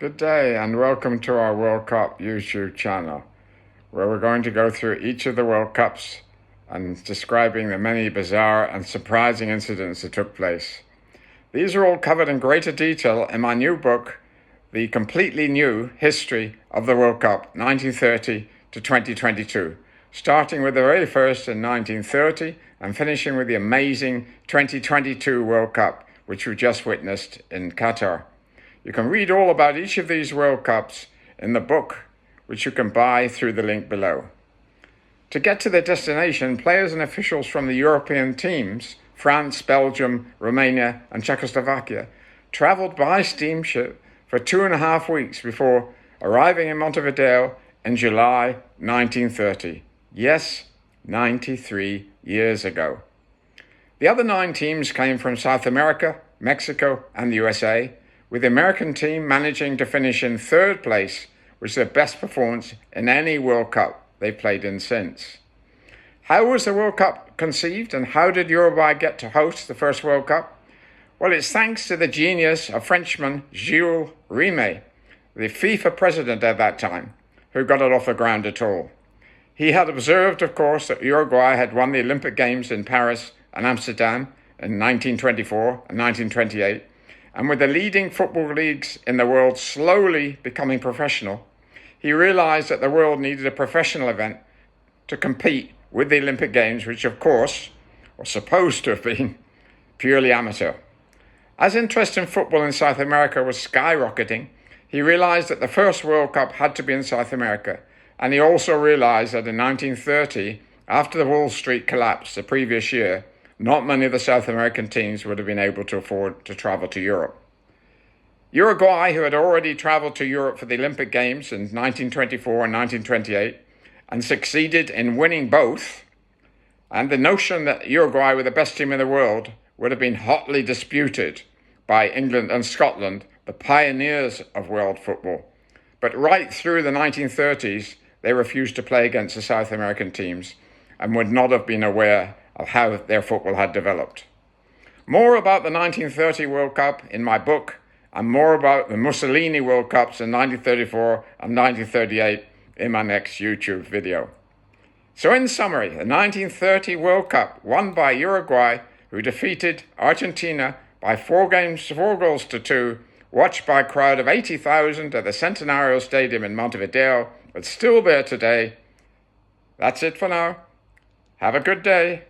Good day and welcome to our World Cup YouTube channel, where we're going to go through each of the World Cups and describing the many bizarre and surprising incidents that took place. These are all covered in greater detail in my new book, The Completely New History of the World Cup 1930 to 2022, starting with the very first in 1930 and finishing with the amazing 2022 World Cup, which we just witnessed in Qatar. You can read all about each of these World Cups in the book, which you can buy through the link below. To get to their destination, players and officials from the European teams, France, Belgium, Romania, and Czechoslovakia, traveled by steamship for 2.5 weeks before arriving in Montevideo in July 1930. Yes, 93 years ago. The other 9 teams came from South America, Mexico, and the USA, with the American team managing to finish in 3rd place, which is their best performance in any World Cup they've played in since. How was the World Cup conceived, and how did Uruguay get to host the first World Cup? Well, it's thanks to the genius of Frenchman Jules Rimet, the FIFA president at that time, who got it off the ground at all. He had observed, of course, that Uruguay had won the Olympic Games in Paris and Amsterdam in 1924 and 1928, and with the leading football leagues in the world slowly becoming professional, he realized that the world needed a professional event to compete with the Olympic Games, which of course was supposed to have been purely amateur. As interest in football in South America was skyrocketing, he realized that the first World Cup had to be in South America, and he also realized that in 1930, after the Wall Street collapse the previous year, not many of the South American teams would have been able to afford to travel to Europe. Uruguay, who had already traveled to Europe for the Olympic Games in 1924 and 1928, and succeeded in winning both, and the notion that Uruguay were the best team in the world would have been hotly disputed by England and Scotland, the pioneers of world football. But right through the 1930s, they refused to play against the South American teams and would not have been aware of how their football had developed. More about the 1930 World Cup in my book, and more about the Mussolini World Cups in 1934 and 1938 in my next YouTube video. So in summary, the 1930 World Cup won by Uruguay, who defeated Argentina by 4 goals to 2, watched by a crowd of 80,000 at the Centenario Stadium in Montevideo, but still there today. That's it for now. Have a good day.